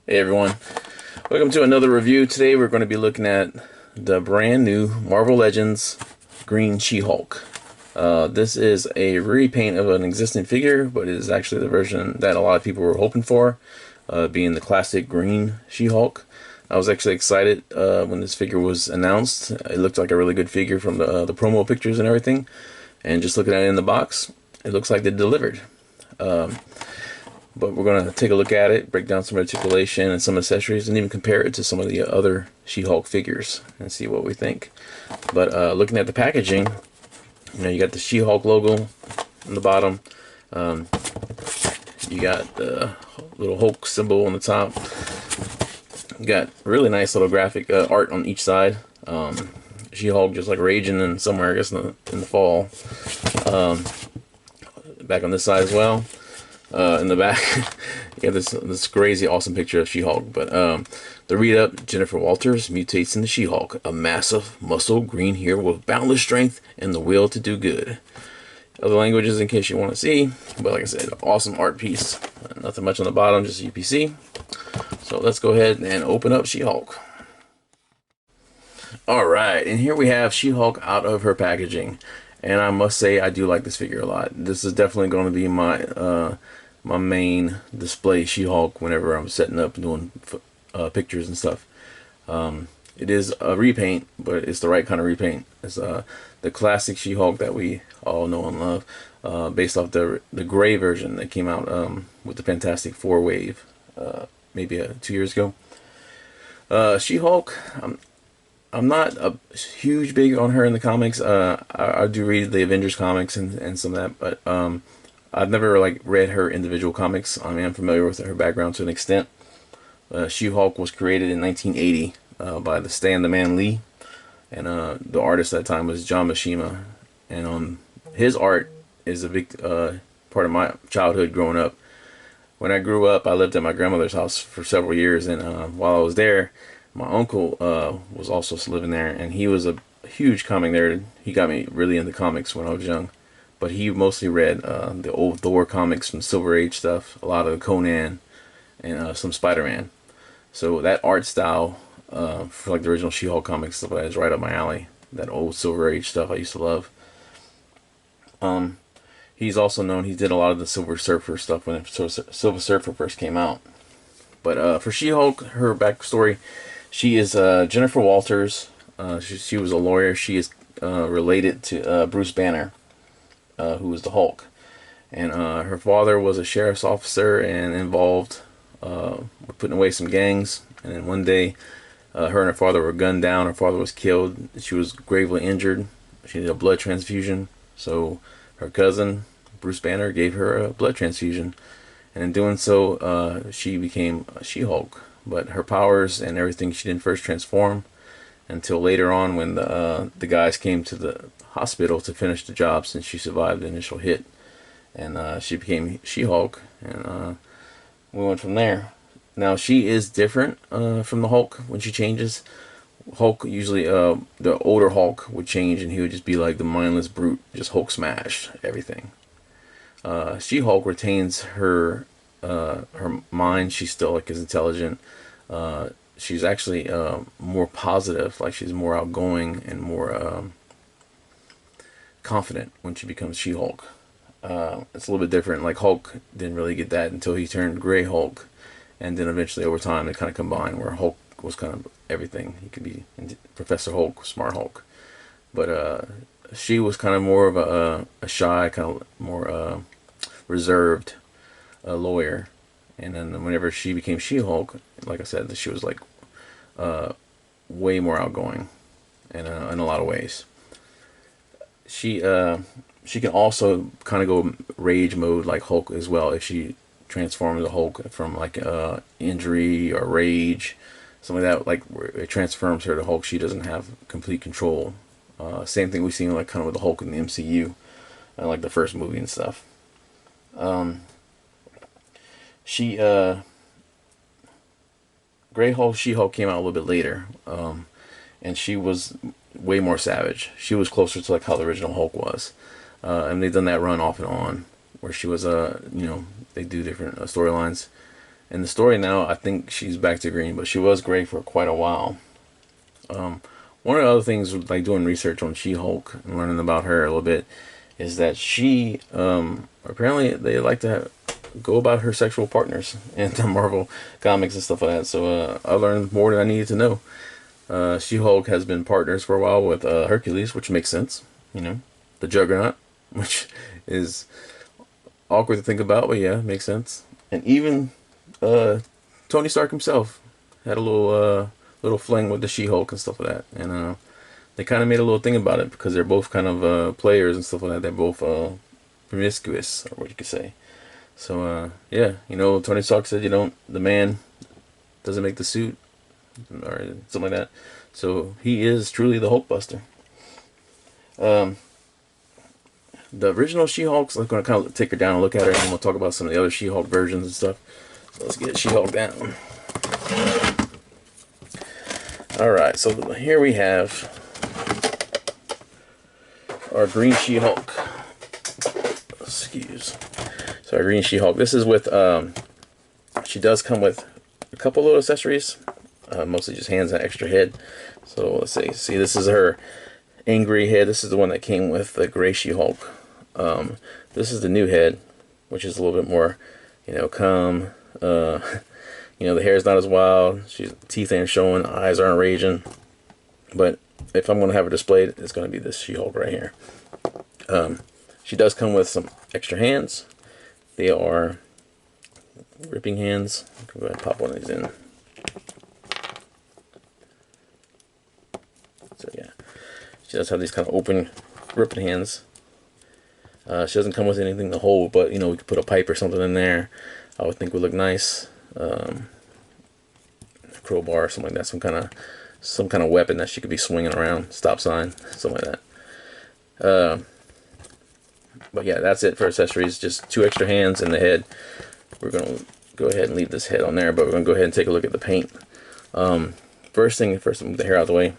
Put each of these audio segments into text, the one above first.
Hey everyone, welcome to another review. Today we're going to be looking at the brand new Marvel Legends Green She-Hulk. This is a repaint of an existing figure, but it is actually the version that a lot of people were hoping for, being the classic green She-Hulk. I was actually excited when this figure was announced. It looked like a really good figure from the promo pictures and everything, and just looking at it in the box, it looks like they delivered. But we're going to take a look at it, break down some articulation and some accessories, and even compare it to some of the other She-Hulk figures and see what we think. But looking at the packaging, you got the She-Hulk logo on the bottom. You got the little Hulk symbol on the top. You got really nice little graphic art on each side. She-Hulk just like raging in somewhere, I guess, in the fall. Back on this side as well. In the back, you got this crazy awesome picture of She-Hulk. But the read-up: Jennifer Walters mutates into She-Hulk, a massive, muscle green hero with boundless strength and the will to do good. Other languages in case you want to see. But like I said, awesome art piece. Nothing much on the bottom, just UPC. So let's go ahead and open up She-Hulk. Alright, and here we have She-Hulk out of her packaging. And I must say, I do like this figure a lot. This is definitely going to be my my main display She-Hulk whenever I'm setting up and doing pictures and stuff. It is a repaint, but it's the right kind of repaint. It's the classic She-Hulk that we all know and love, based off the gray version that came out with the Fantastic Four wave, maybe 2 years ago. She-Hulk, I'm not a huge big on her in the comics. I do read the Avengers comics and some of that, but I've never read her individual comics. I mean, I'm familiar with her background to an extent. She-Hulk was created in 1980 by the Stan the Man Lee, and the artist at that time was John Mishima. And his art is a big part of my childhood growing up. When I grew up, I lived at my grandmother's house for several years, and while I was there, my uncle was also living there, and he was a huge comic nerd. He got me really into comics when I was young, but he mostly read the old Thor comics from Silver Age stuff, a lot of Conan, and some Spider-Man. So that art style for the original She-Hulk comics stuff is right up my alley. That old Silver Age stuff I used to love. He's also known, he did a lot of the Silver Surfer stuff when Silver Surfer first came out. But for She-Hulk, her backstory: she is Jennifer Walters. She was a lawyer. She is related to Bruce Banner, who was the Hulk. And her father was a sheriff's officer and involved with putting away some gangs. And then one day, her and her father were gunned down. Her father was killed. She was gravely injured. She needed a blood transfusion. So her cousin, Bruce Banner, gave her a blood transfusion. And in doing so, she became She-Hulk. But her powers and everything, she didn't first transform until later on when the guys came to the hospital to finish the job, since she survived the initial hit. And she became She-Hulk, and we went from there. Now, she is different from the Hulk when she changes. Hulk, usually the older Hulk would change and he would just be like the mindless brute, just Hulk smash everything. She-Hulk retains her mind. She's still is intelligent. She's actually more positive, she's more outgoing and more confident when she becomes She-Hulk. It's a little bit different. Hulk didn't really get that until he turned Gray Hulk, and then eventually over time they kind of combined, where Hulk was kind of everything. He could be Professor Hulk, Smart Hulk, but she was kind of more of a shy, kind of more reserved lawyer. And then whenever she became She-Hulk, like I said, she was way more outgoing, and in a lot of ways. She can also kind of go rage mode like Hulk as well, if she transforms the Hulk from injury or rage, something like that. Where it transforms her to Hulk, she doesn't have complete control. Same thing we've seen kind of with the Hulk in the MCU, the first movie and stuff. Gray Hulk, She-Hulk came out a little bit later, and she was way more savage. She was closer to how the original Hulk was, and they've done that run off and on, where she was they do different storylines. In the story now, I think she's back to green, but she was gray for quite a while. One of the other things, like doing research on She-Hulk and learning about her a little bit, is that she apparently they like to go about her sexual partners in the Marvel comics and stuff like that. So I learned more than I needed to know. She-Hulk has been partners for a while with Hercules, which makes sense. You know, the Juggernaut, which is awkward to think about, but yeah, makes sense. And even Tony Stark himself had a little fling with the She-Hulk and stuff like that. And they kind of made a little thing about it because they're both kind of players and stuff like that. They're both promiscuous, or what you could say. So yeah, you know, Tony Stark said, you don't, the man doesn't make the suit, or something like that. So he is truly the Hulkbuster. The original She-Hulk, I'm going to kind of take her down and look at her, and then we'll talk about some of the other She-Hulk versions and stuff. So let's get She-Hulk down. Alright, so here we have our green She-Hulk. Excuse. So our green She-Hulk. This is with, she does come with a couple little accessories. Mostly just hands and extra head. So let's see. See, this is her angry head. This is the one that came with the gray She-Hulk. This is the new head, which is a little bit more, you know, calm. You know, the hair's not as wild. She's teeth ain't showing, eyes aren't raging. But if I'm going to have her displayed, it's going to be this She-Hulk right here. She does come with some extra hands. They are ripping hands. Go ahead and pop one of these in. So yeah, she does have these kind of open, ripping hands. She doesn't come with anything to hold, but you know, we could put a pipe or something in there. I would think would look nice. Crowbar or something like that. Some kind of weapon that she could be swinging around. Stop sign, something like that. But yeah, that's it for accessories. Just 2 extra hands and the head. We're gonna go ahead and leave this head on there, but we're gonna go ahead and take a look at the paint. First, move the hair out of the way.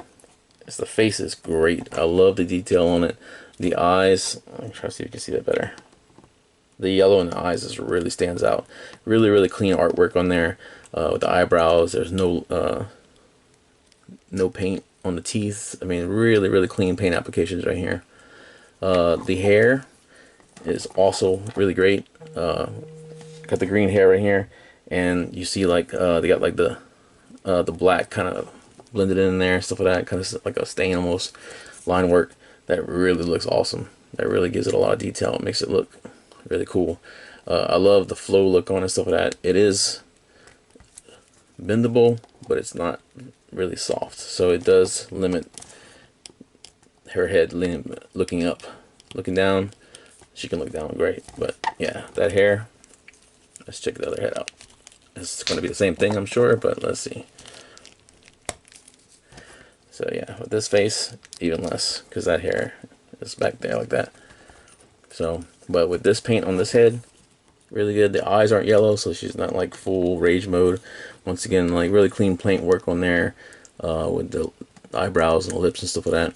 Is the face is great. I love the detail on it. The eyes, I'm trying to see if you can see that better. The yellow in the eyes is really stands out. Really, really clean artwork on there. With the eyebrows, there's no paint on the teeth. I mean, really, really clean paint applications right here. The hair is also really great. Got the green hair right here, and you see like they got like the black kind of blended in there, stuff like that, kind of like a stain almost, line work. That really looks awesome. That really gives it a lot of detail. It makes it look really cool. I love the flow look on it and stuff like that. It is bendable, but it's not really soft, so it does limit her head looking up. Looking down, she can look down great, but yeah, that hair. Let's check the other head out. It's going to be the same thing, I'm sure, but let's see. So yeah, with this face, even less, because that hair is back there like that. So, but with this paint on this head, really good. The eyes aren't yellow, so she's not like full rage mode. Once again, like really clean paint work on there, with the eyebrows and the lips and stuff like that.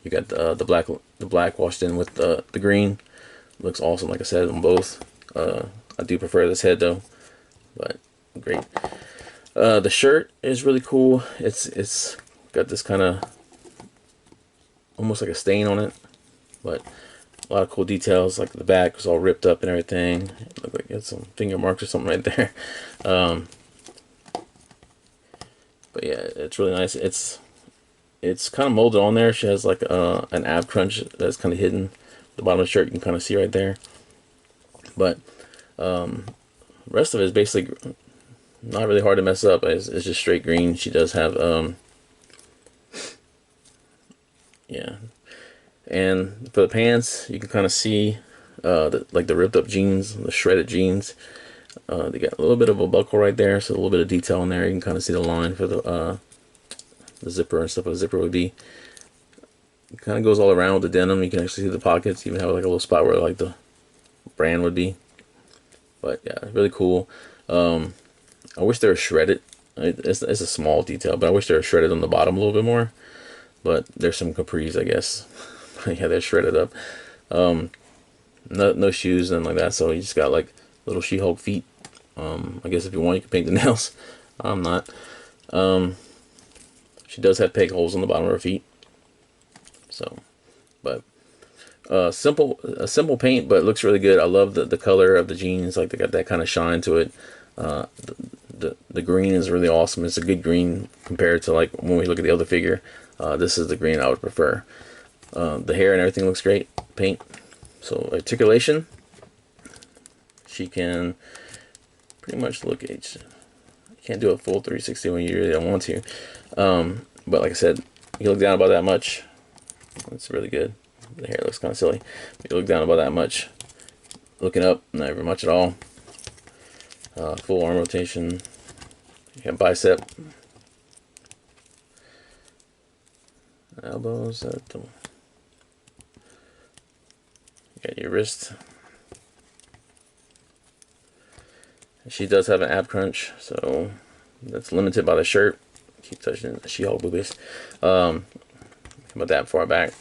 You got the black washed in with the green. Looks awesome, like I said, on both. I do prefer this head though, but great. The shirt is really cool. It's got this kind of almost like a stain on it, but a lot of cool details. Like the back was all ripped up and everything. It looked like it had some finger marks or something right there. But yeah, it's really nice. It's kind of molded on there. She has like an ab crunch that's kind of hidden. The bottom of the shirt you can kind of see right there. But the rest of it is basically not really hard to mess up. It's just straight green. She does have yeah, and for the pants you can kind of see like the ripped up jeans, the shredded jeans. They got a little bit of a buckle right there, so a little bit of detail in there. You can kind of see the line for the zipper and stuff. What a zipper would be. It kind of goes all around with the denim. You can actually see the pockets. You even have like a little spot where like the brand would be. But yeah, really cool. I wish they were shredded. It's a small detail, but I wish they were shredded on the bottom a little bit more. But there's some capris, I guess. Yeah, they're shredded up. No shoes and like that. So you just got like little She-Hulk feet. I guess if you want, you can paint the nails. I'm not. She does have peg holes on the bottom of her feet. So, but a simple paint, but it looks really good. I love the color of the jeans. Like, they got that kind of shine to it. The green is really awesome. It's a good green compared to like when we look at the other figure. This is the green I would prefer. The hair and everything looks great. Paint. So articulation. She can pretty much look at. You can't do a full 360 when you really don't want to. But like I said, you look down about that much. It's really good. The hair looks kind of silly. You look down about that much. Looking up, not very much at all. Full arm rotation. You have bicep. Elbows. You got your wrist. She does have an ab crunch, so that's limited by the shirt. Keep touching the She-Hulk boobies. About that far back.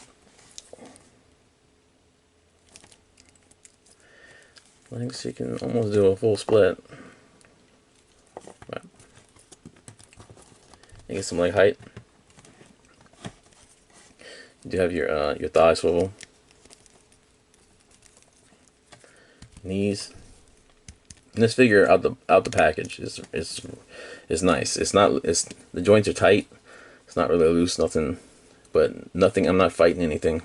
I think she can almost do a full split. Right. You get some leg height. You do have your thigh swivel. Knees. And this figure out the package is nice. The joints are tight. It's not really loose, nothing, but nothing. I'm not fighting anything.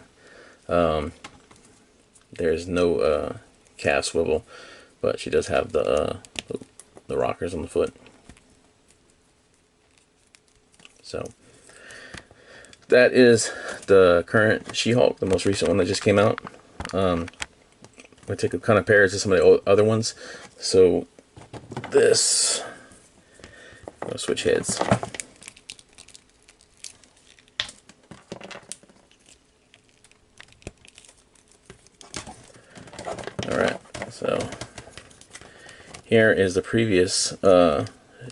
There's no calf swivel, but she does have the rockers on the foot. So that is the current She-Hulk, the most recent one that just came out. I'm gonna take a kind of compare to some of the other ones. So this, I'm gonna switch heads. Alright, so here is the previous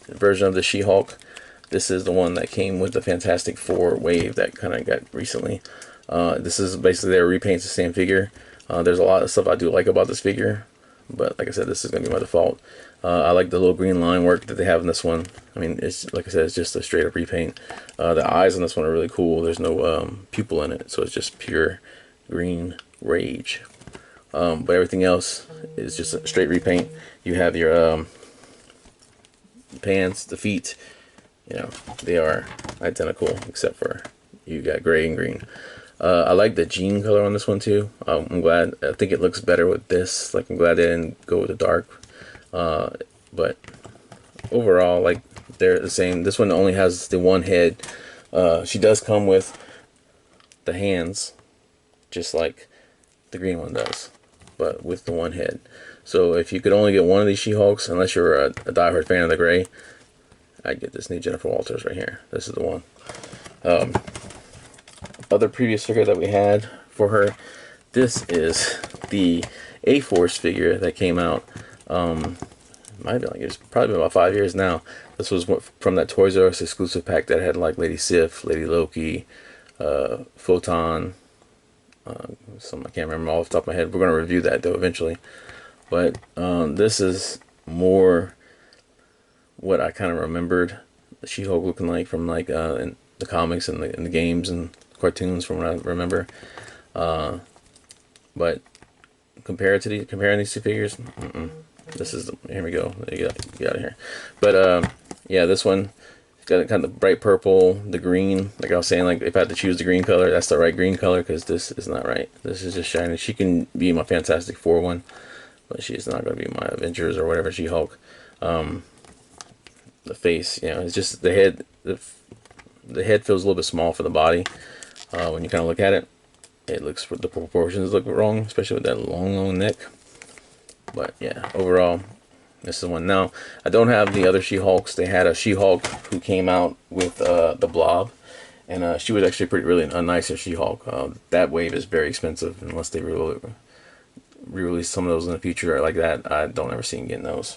version of the She-Hulk. This is the one that came with the Fantastic Four wave that kind of got recently. This is basically their repaints the same figure. There's a lot of stuff I do like about this figure, but like I said, this is going to be my default. I like the little green line work that they have in this one. I mean, it's like I said, it's just a straight up repaint. The eyes on this one are really cool. There's no pupil in it, so it's just pure green rage. But everything else is just a straight repaint. You have your pants, the feet, you know, they are identical except for you got gray and green. I like the jean color on this one too. I'm glad. I think it looks better with this. Like, I'm glad they didn't go with the dark. But overall, like, they're the same. This one only has the one head. She does come with the hands, just like the green one does, but with the one head. So if you could only get one of these She-Hulks, unless you're a diehard fan of the gray, I'd get this new Jennifer Walters right here. This is the one. Other previous figure that we had for her, this is the A-Force figure that came out. Might be like, it's probably been about 5 years now. This was from that Toys R Us exclusive pack that had like Lady Sif, Lady Loki, Photon, some I can't remember off the top of my head. We're going to review that though eventually. But this is more what I kind of remembered the She-Hulk looking like from like in the comics and the games and cartoons from what I remember. But comparing these two figures, this is here we go. Get out of here. But yeah, this one got kind of bright purple, the green. Like I was saying, like if I had to choose the green color, that's the right green color, because this is not right. This is just shiny. She can be my Fantastic Four one, but she's not going to be my Avengers or whatever She-Hulk. The face, you know, it's just the head. The head feels a little bit small for the body. When you kind of look at it, it looks, the proportions look wrong, especially with that long neck. But yeah, overall, this is the one. Now, I don't have the other She-Hulks. They had a She-Hulk who came out with the Blob, and she was actually really a nicer She-Hulk. That wave is very expensive unless they re-release some of those in the future like that. I don't ever see them getting those.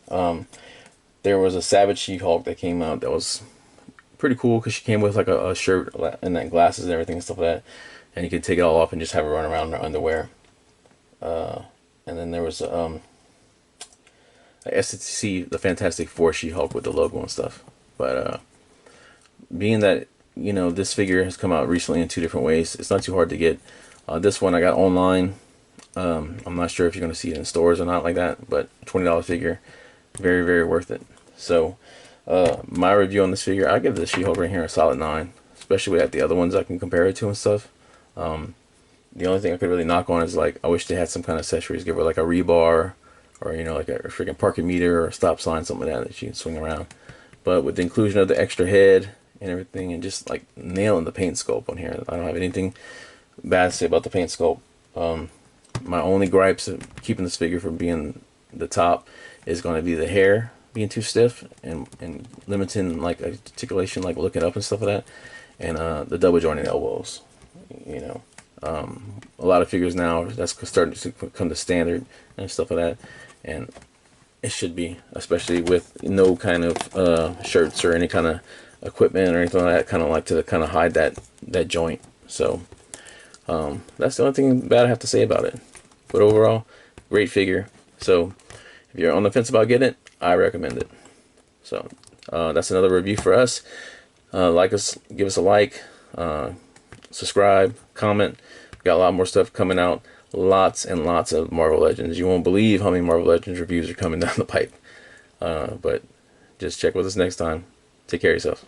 There was a Savage She-Hulk that came out that was pretty cool, because she came with like a shirt and then glasses and everything and stuff like that, and you could take it all off and just have her run around in her underwear. And then there was STC, the Fantastic Four She-Hulk with the logo and stuff. But being that, you know, this figure has come out recently in 2 different ways, it's not too hard to get. This one I got online. I'm not sure if you're going to see it in stores or not like that, but $20 figure, very, very worth it. So my review on this figure, I give the She-Hulk right here a solid 9, especially with the other ones I can compare it to and stuff. The only thing I could really knock on is, like, I wish they had some kind of accessories, give her like a rebar, or, you know, like a freaking parking meter or a stop sign, something like that she can swing around. But with the inclusion of the extra head and everything, and just like nailing the paint sculpt on here, I don't have anything bad to say about the paint sculpt. My only gripes of keeping this figure from being the top is going to be the hair being too stiff and limiting like articulation, like looking up and stuff like that, and the double jointed elbows. You know, a lot of figures now that's starting to become the standard and stuff like that, and it should be, especially with no kind of shirts or any kind of equipment or anything like that, kind of like to kind of hide that joint. So that's the only thing bad I have to say about it. But overall, great figure. So if you're on the fence about getting it, I recommend it. So that's another review for us. Like us, give us a like, subscribe, comment. We got a lot more stuff coming out. Lots and lots of Marvel Legends. You won't believe how many Marvel Legends reviews are coming down the pipe. But just check with us next time. Take care of yourself.